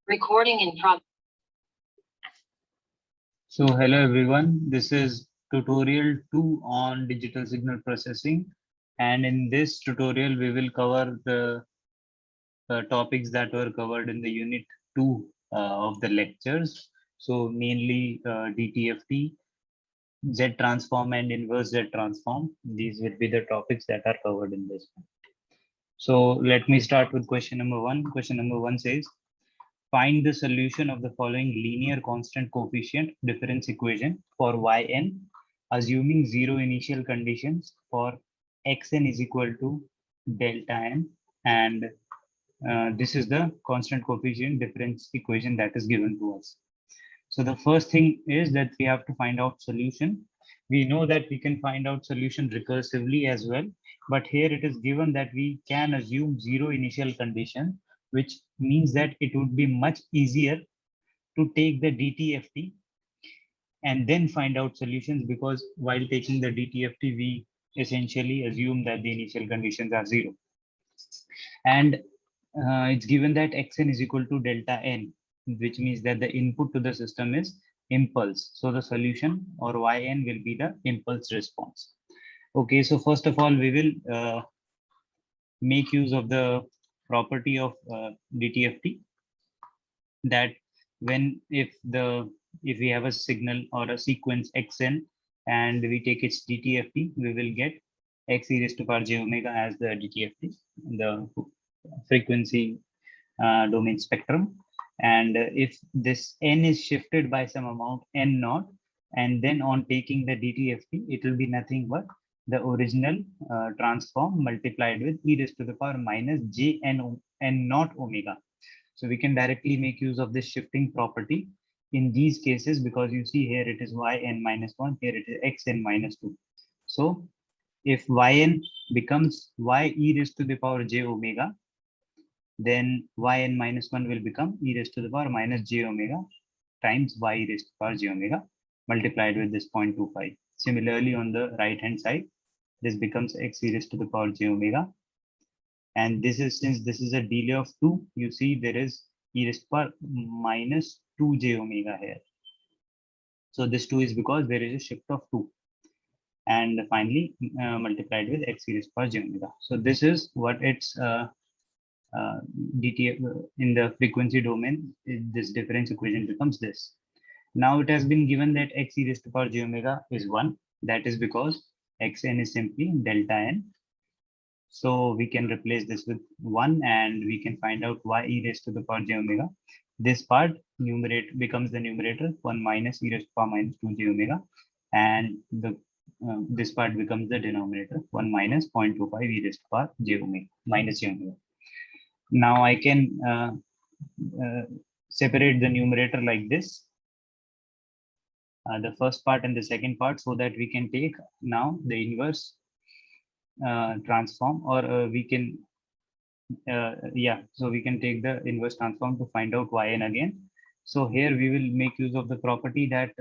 Recording in progress. So hello everyone, this is tutorial 2 on digital signal processing, and in this tutorial we will cover the topics that were covered in the unit 2 of the lectures. So mainly DTFT, Z transform and inverse Z transform. These will be the topics that are covered in this one. So let me start with question number 1. Question number 1 says, find the solution of the following linear constant coefficient difference equation for yn, assuming zero initial conditions for xn is equal to delta n, and this is the constant coefficient difference equation that is given to us. So the first thing is that we have to find out solution. We know that we can find out solution recursively as well, but here it is given that we can assume zero initial condition, which means that it would be much easier to take the DTFT and then find out solutions, because while taking the DTFT, we essentially assume that the initial conditions are zero. And it's given that xn is equal to delta n, which means that the input to the system is impulse. So the solution or yn will be the impulse response. Okay, so first of all, we will make use of the property of DTFT, that if we have a signal or a sequence xn and we take its DTFT, we will get x e raised to power j omega as the DTFT, the frequency domain spectrum. And if this n is shifted by some amount n naught, and then on taking the DTFT, it will be nothing but the original transform multiplied with e raised to the power minus j n naught omega. So we can directly make use of this shifting property in these cases, because you see here it is yn minus 1, here it is xn minus 2. So if yn becomes y e raised to the power j omega, then yn minus 1 will become e raised to the power minus j omega times y e raised to the power j omega multiplied with this 0.25. Similarly, on the right hand side, this becomes x e raised to the power j omega. And this is, since this is a delay of 2, you see there is e raised to the power minus 2 j omega here. So this 2 is because there is a shift of 2. And finally, multiplied with x e raised to the power j omega. So this is what it's DTF in the frequency domain. This difference equation becomes this. Now it has been given that x e raised to the power j omega is 1. That is because xn is simply delta n. So we can replace this with 1 and we can find out y e raised to the power j omega. This part numerator becomes the numerator 1 minus e raised to the power minus 2 j omega, and the this part becomes the denominator 1 minus 0.25 e raised to the power j omega minus j omega. Now I can separate the numerator like this, the first part and the second part, so that we can take now the inverse transform, or we can so we can take the inverse transform to find out yn again. So here we will make use of the property that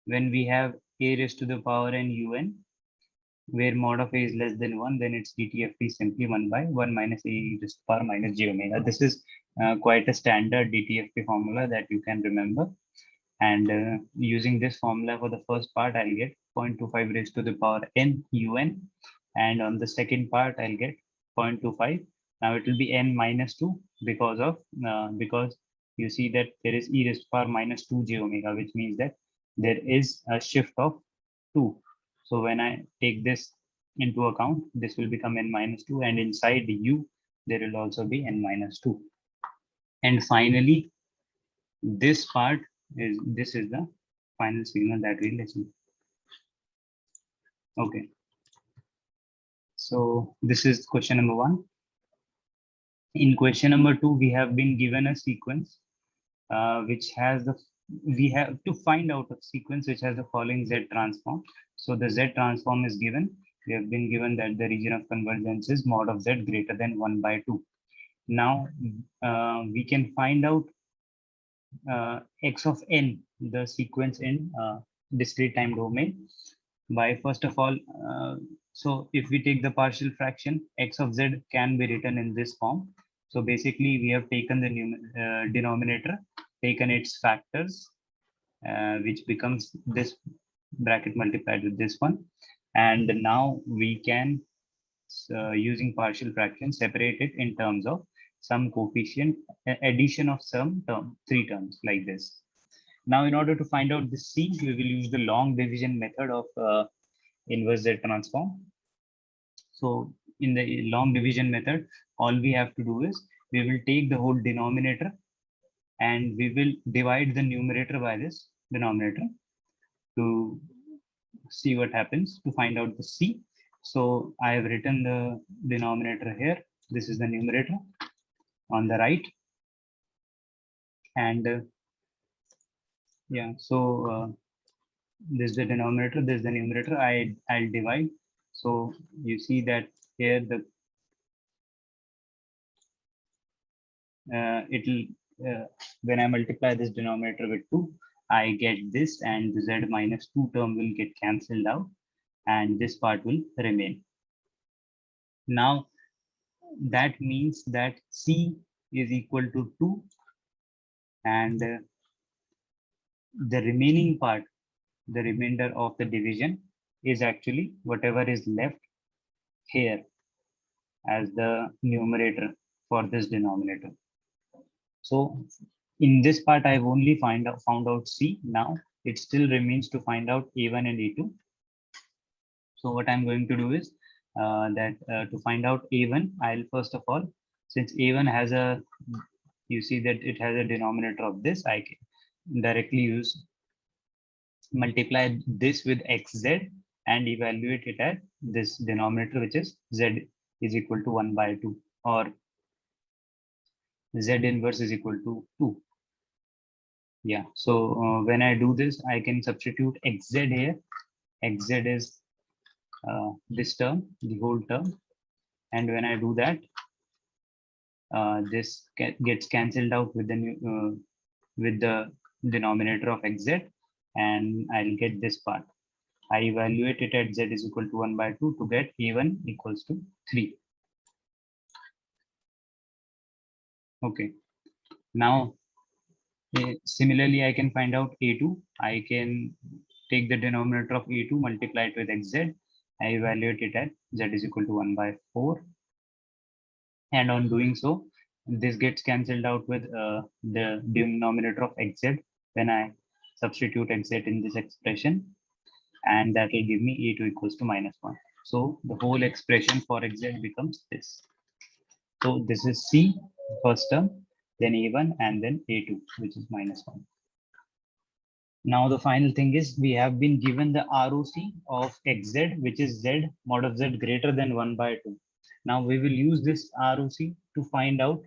when we have a raised to the power n un, where mod of a is less than 1, then its DTFT is simply 1 by 1 minus a raised to the power minus j omega. This is quite a standard DTFT formula that you can remember. And using this formula for the first part, I'll get 0.25 raised to the power n un. And on the second part, I'll get 0.25. Now it will be n minus 2 because of because you see that there is e raised to the power minus 2 j omega, which means that there is a shift of 2. So when I take this into account, this will become n minus 2, and inside the u, there will also be n minus 2. And finally, this part is the final signal that we'll achieve. Okay. So this is question number 1. In question number 2, we have been given a sequence which has we have to find out a sequence which has the following Z transform. So the Z transform is given. We have been given that the region of convergence is mod of Z greater than 1 by 2. Now we can find out x of n, the sequence in discrete time domain, by first of all, so if we take the partial fraction, x of z can be written in this form. So basically we have taken the denominator, taken its factors, which becomes this bracket multiplied with this one. And now we can, using partial fraction, separate it in terms of some coefficient, addition of some term, 3 terms like this. Now, in order to find out the C, we will use the long division method of inverse Z transform. So in the long division method, all we have to do is we will take the whole denominator and we will divide the numerator by this denominator to see what happens to find out the C. So I have written the denominator here. This is the numerator on the right. And yeah, so this is the denominator, this is the numerator. I'll divide. So you see that here the when I multiply this denominator with 2, I get this, and the Z minus 2 term will get cancelled out, and this part will remain. Now that means that C is equal to 2, and the remaining part, the remainder of the division, is actually whatever is left here as the numerator for this denominator. So in this part, I've only found out C. Now it still remains to find out A1 and A2. So what I'm going to do is to find out A1, I'll first of all, since A1 has a, you see that it has a denominator of this, I can directly multiply this with xz and evaluate it at this denominator, which is Z is equal to 1 by 2, or Z inverse is equal to 2. Yeah, so when I do this, I can substitute xz here. Xz is this term, the whole term. And when I do that, this gets cancelled out with the denominator of xz, and I'll get this part. I evaluate it at Z is equal to 1 by 2 to get A1 equals to 3. Okay. Now, similarly, I can find out A2. I can take the denominator of A2, multiply it with xz. I evaluate it at Z is equal to 1 by 4. And on doing so, this gets cancelled out with the denominator of xz when I substitute xz in this expression. And that will give me A2 equals to -1. So the whole expression for xz becomes this. So this is C, first term, then A1, and then A2, which is -1. Now the final thing is we have been given the ROC of xz, which is Z mod of Z greater than 1 by 2. Now we will use this ROC to find out.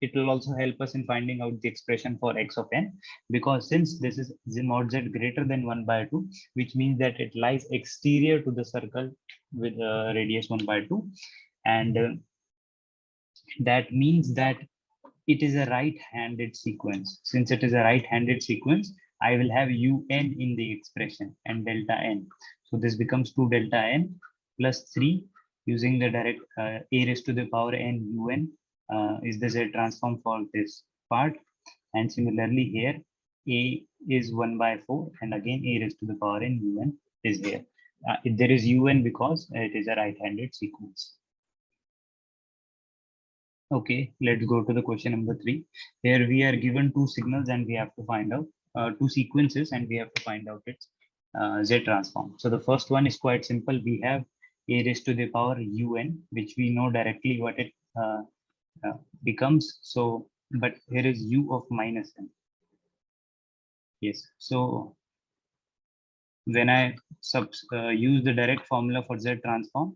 It will also help us in finding out the expression for x of n, because since this is mod Z greater than 1 by 2, which means that it lies exterior to the circle with radius 1 by 2. And that means that it is a right-handed sequence. Since it is a right-handed sequence, I will have un in the expression and delta n. So this becomes 2 delta n plus 3 using the direct a raised to the power n un is the Z transform for this part. And similarly here, a is 1 by 4, and again a raised to the power n un is here. There is un because it is a right-handed sequence. Okay, let's go to the question number 3. Here we are given two signals and we have to find out two sequences, and we have to find out its Z transform. So the first one is quite simple. We have a raised to the power un, which we know directly what it becomes. So, but here is u of -n. Yes. So when I use the direct formula for Z transform,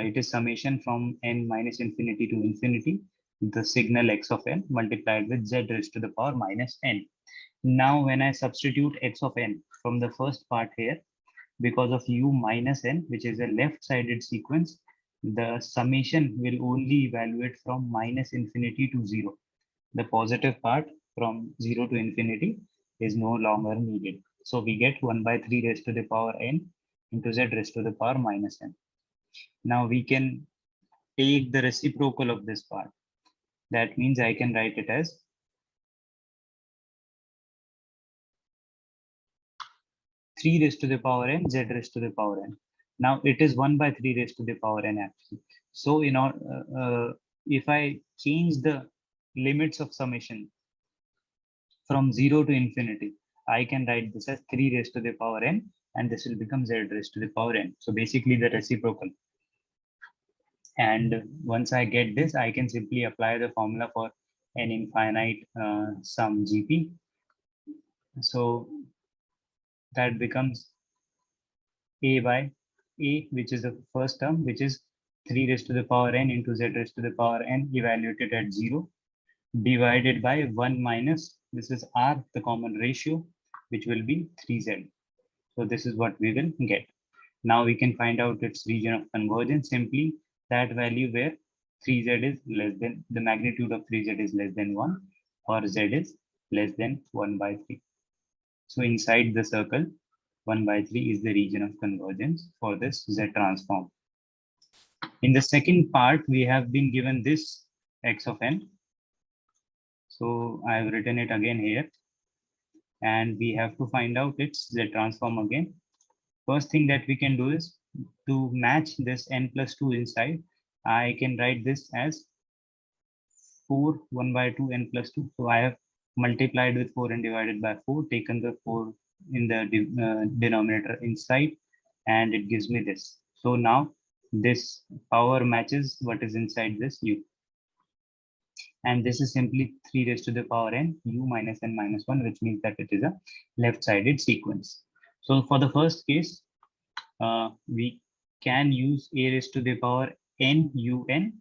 it is summation from n minus infinity to infinity, the signal x of n multiplied with Z raised to the power -n. Now, when I substitute x of n from the first part here, because of u minus n, which is a left-sided sequence, the summation will only evaluate from -infinity to 0. The positive part from 0 to infinity is no longer needed. So we get 1 by 3 raised to the power n into Z raised to the power -n. Now we can take the reciprocal of this part. That means I can write it as 3 raised to the power n z raised to the power n. Now it is 1 by 3 raised to the power n actually. So if I change the limits of summation from 0 to infinity, I can write this as 3 raised to the power n, and this will become z raised to the power n. So basically the reciprocal. And once I get this, I can simply apply the formula for an infinite sum GP. So that becomes a by a, which is the first term, which is 3 raised to the power n into z raised to the power n evaluated at 0, divided by 1 minus, this is r, the common ratio, which will be 3z. So this is what we will get. Now we can find out its region of convergence, simply that value where 3z is less than, the magnitude of 3z is less than 1, or z is less than 1 by 3. So inside the circle, 1 by 3 is the region of convergence for this Z transform. In the second part, we have been given this x of n. So I have written it again here. And we have to find out its Z transform again. First thing that we can do is to match this n plus 2 inside. I can write this as 4 1 by 2 n plus 2. So I have multiplied with 4 and divided by 4, taken the 4 in the denominator inside, and it gives me this. So now this power matches what is inside this u. And this is simply 3 raised to the power n u minus n minus 1, which means that it is a left-sided sequence. So for the first case, we can use a raised to the power n un,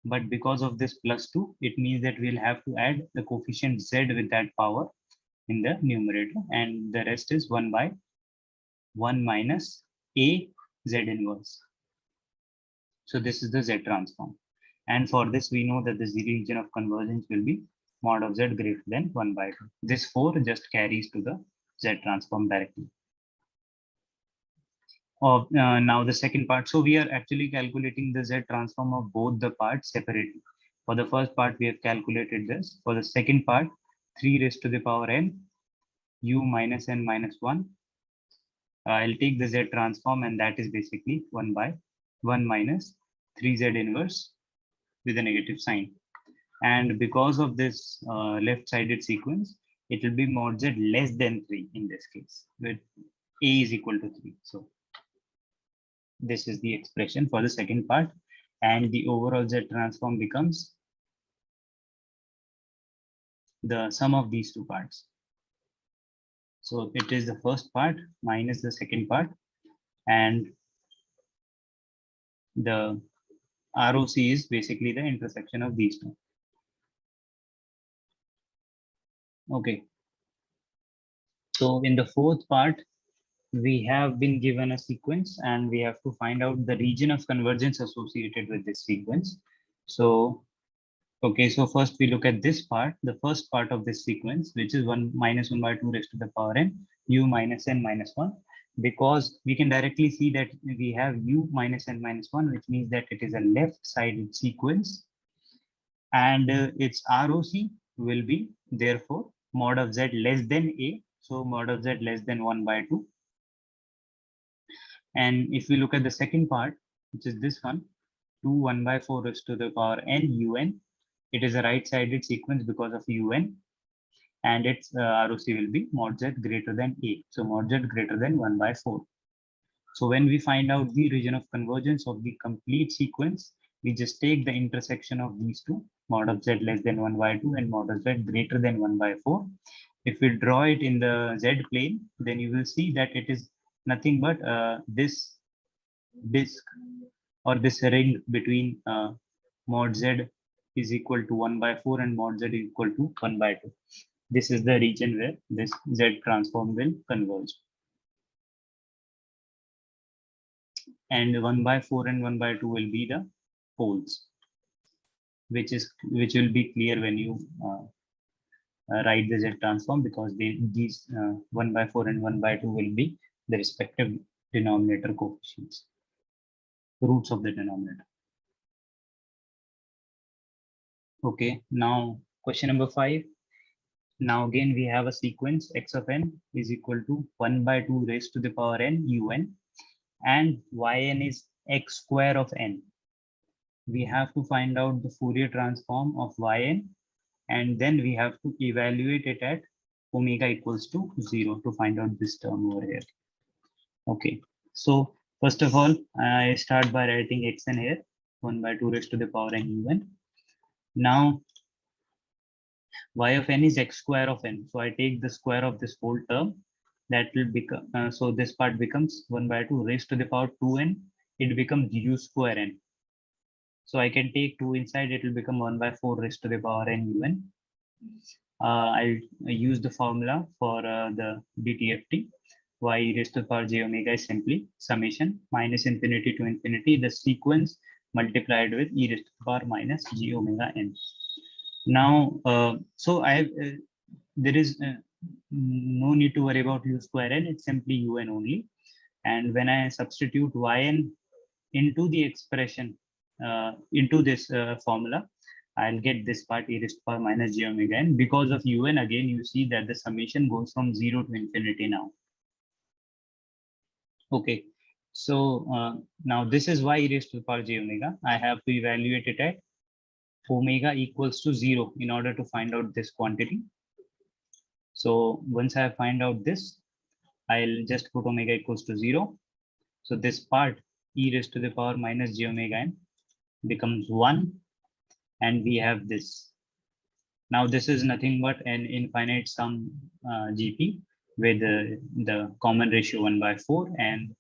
but because of this plus 2, it means that we'll have to add the coefficient z with that power in the numerator, and the rest is 1 by 1 minus a z inverse. So this is the Z transform. And for this, we know that the region of convergence will be mod of Z greater than 1 by 2. This 4 just carries to the Z transform directly. Now the second part. So we are actually calculating the Z transform of both the parts separately. For the first part, we have calculated this. For the second part, 3 raised to the power n, u minus n minus 1. I'll take the Z transform, and that is basically 1 by 1 minus 3Z inverse with a negative sign. And because of this left-sided sequence, it will be mod Z less than 3 in this case, with A is equal to 3. So this is the expression for the second part, and the overall Z transform becomes the sum of these two parts. So it is the first part minus the second part, and the ROC is basically the intersection of these two. Okay. So in the fourth part, we have been given a sequence, and we have to find out the region of convergence associated with this sequence. So, okay, so first we look at this part, the first part of this sequence, which is 1 minus 1 by 2 raised to the power n, u minus n minus 1, because we can directly see that we have u minus n minus 1, which means that it is a left-sided sequence, and its ROC will be therefore mod of z less than a, so mod of z less than 1 by 2. And if we look at the second part, which is this one, 2 1 by 4 raised to the power n un, it is a right-sided sequence because of un, and its ROC will be mod z greater than a, so mod z greater than 1 by 4. So when we find out the region of convergence of the complete sequence, we just take the intersection of these two, mod of z less than 1 by 2 and mod of z greater than 1 by 4. If we draw it in the z plane, then you will see that it is nothing but this disk or this ring between mod z is equal to 1 by 4 and mod z is equal to 1 by 2. This is the region where this Z transform will converge. And 1 by 4 and 1 by 2 will be the poles, which will be clear when you write the Z transform, because these 1 by 4 and 1 by 2 will be the respective denominator coefficients, roots of the denominator. Okay, now question number 5. Now again we have a sequence x of n is equal to 1 by 2 raised to the power n un, and yn is x square of n. We have to find out the Fourier transform of yn, and then we have to evaluate it at omega equals to 0 to find out this term over here. Okay, so first of all, I start by writing xn here, 1 by 2 raised to the power n un. Now y of n is x square of n. So I take the square of this whole term. That will become, so this part becomes 1 by 2 raised to the power 2n. It becomes u square n. So I can take 2 inside, it will become 1 by 4 raised to the power n un. I'll use the formula for the DTFT. Y raised to the power j omega is simply summation minus infinity to infinity, the sequence multiplied with e raised to the power minus j omega n. Now, so there is no need to worry about u square n, it's simply un only. And when I substitute yn into the expression, into this formula, I'll get this part e raised to the power minus j omega n. Because of un, again, you see that the summation goes from 0 to infinity now. Okay, so now this is y e raised to the power j omega. I have to evaluate it at omega equals to 0 in order to find out this quantity. So once I find out this, I'll just put omega equals to 0. So this part e raised to the power minus j omega n becomes 1, and we have this. Now this is nothing but an infinite sum GP with the common ratio 1 by 4, and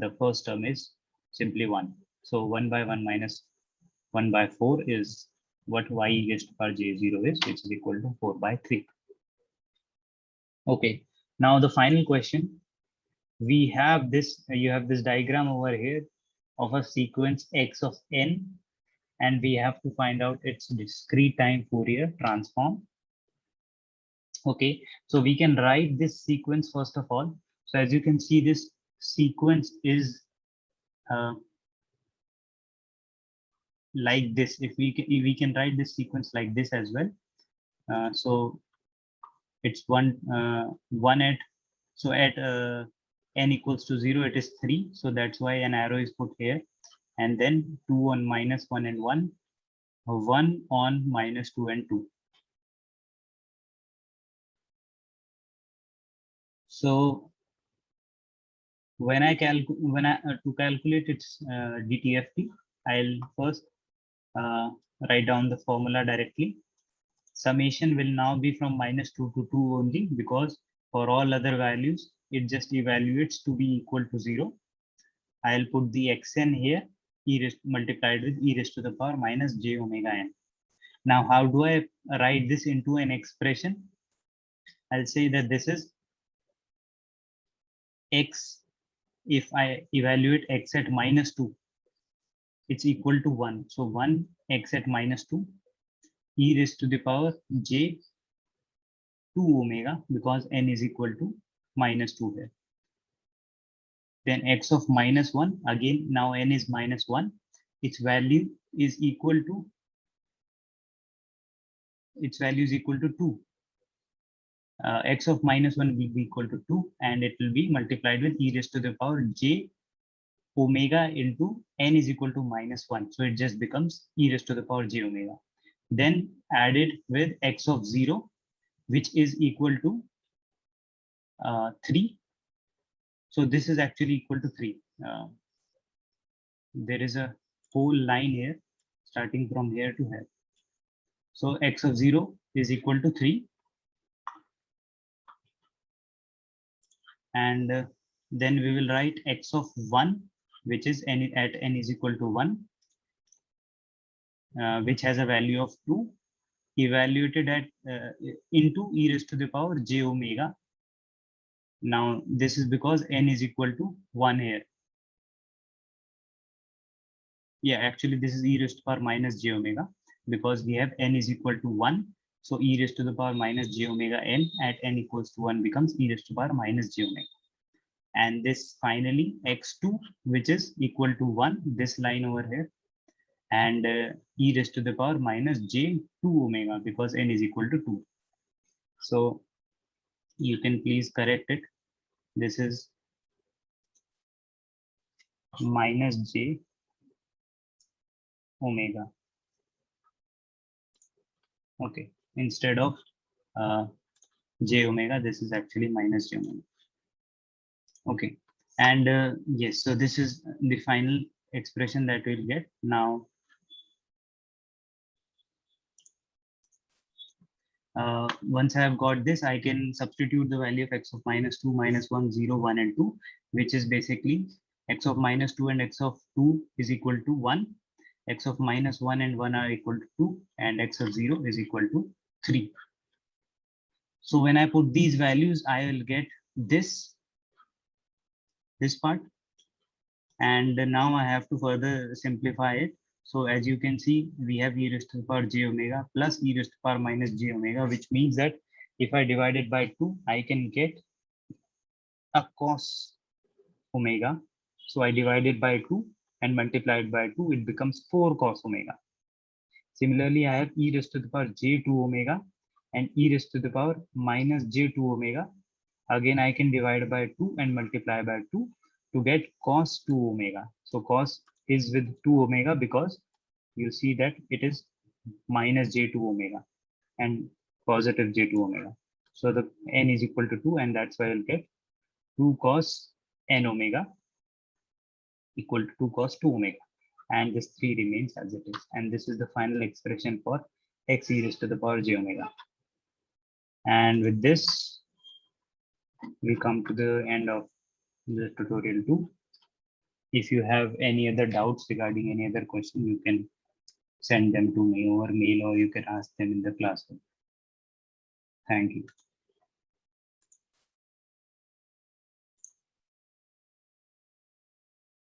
the first term is simply 1. So 1 by 1 minus 1 by 4 is what y e raised to the power j0 is, which is equal to 4 by 3. Okay, now the final question. We have this, you have this diagram over here of a sequence x of n, and we have to find out its discrete time Fourier transform. Okay, so we can write this sequence first of all. So as you can see, this sequence is like this. If we can write this sequence like this as well. So it's one at, so at n equals to 0, it is 3. So that's why an arrow is put here, and then 2 on minus 1 and 1, 1 on minus 2 and 2. So when I to calculate its DTFT, I'll first write down the formula directly. Summation will now be from minus 2 to 2 only, because for all other values, it just evaluates to be equal to 0. I'll put the xn here, multiplied with e raised to the power minus j omega n. Now, how do I write this into an expression? I'll say that this is x. If I evaluate x at minus 2, it's equal to 1. So 1 x at minus 2, e raised to the power j 2 omega, because n is equal to minus 2 here. Then x of minus 1, again, now n is minus 1. Its value is equal to, 2. X of minus 1 will be equal to 2, and it will be multiplied with e raised to the power j omega into n is equal to minus 1. So it just becomes e raised to the power j omega. Then added with x of 0, which is equal to 3. So this is actually equal to 3. There is a whole line here starting from here to here. So x of 0 is equal to 3. And then we will write x of 1, which is at n is equal to 1, which has a value of 2, evaluated at into e raised to the power j omega. Now this is because n is equal to 1 here. Yeah, actually this is e raised to the power minus j omega, because we have n is equal to 1. So e raised to the power minus j omega n at n equals to 1 becomes e raised to the power minus j omega. And this finally x2, which is equal to 1, this line over here. and e raised to the power minus j 2 omega because n is equal to 2. So you can please correct it. This is minus j omega. Okay, instead of j omega, this is actually minus j omega. Okay, and yes, so this is the final expression that we'll get now. Once I have got this, I can substitute the value of x of minus 2, minus 1, 0, 1, and 2, which is basically x of minus 2 and x of 2 is equal to 1, x of minus 1 and 1 are equal to 2, and x of 0 is equal to 3. So when I put these values, I will get this part. And now I have to further simplify it. So as you can see, we have e raised to the power j omega plus e raised to the power minus j omega, which means that if I divide it by 2, I can get a cos omega. So I divide it by 2 and multiply it by 2, it becomes 4 cos omega. Similarly, I have e raised to the power j2 omega and e raised to the power minus j2 omega. Again, I can divide by 2 and multiply by 2 to get cos 2 omega. So cos is with 2 omega because you see that it is minus j2 omega and positive j2 omega. So the n is equal to 2, and that's why I'll get 2 cos n omega equal to 2 cos 2 omega. And this 3 remains as it is. And this is the final expression for x e raised to the power j omega. And with this, we come to the end of the tutorial 2. If you have any other doubts regarding any other question, you can send them to me over mail or you can ask them in the classroom. Thank you.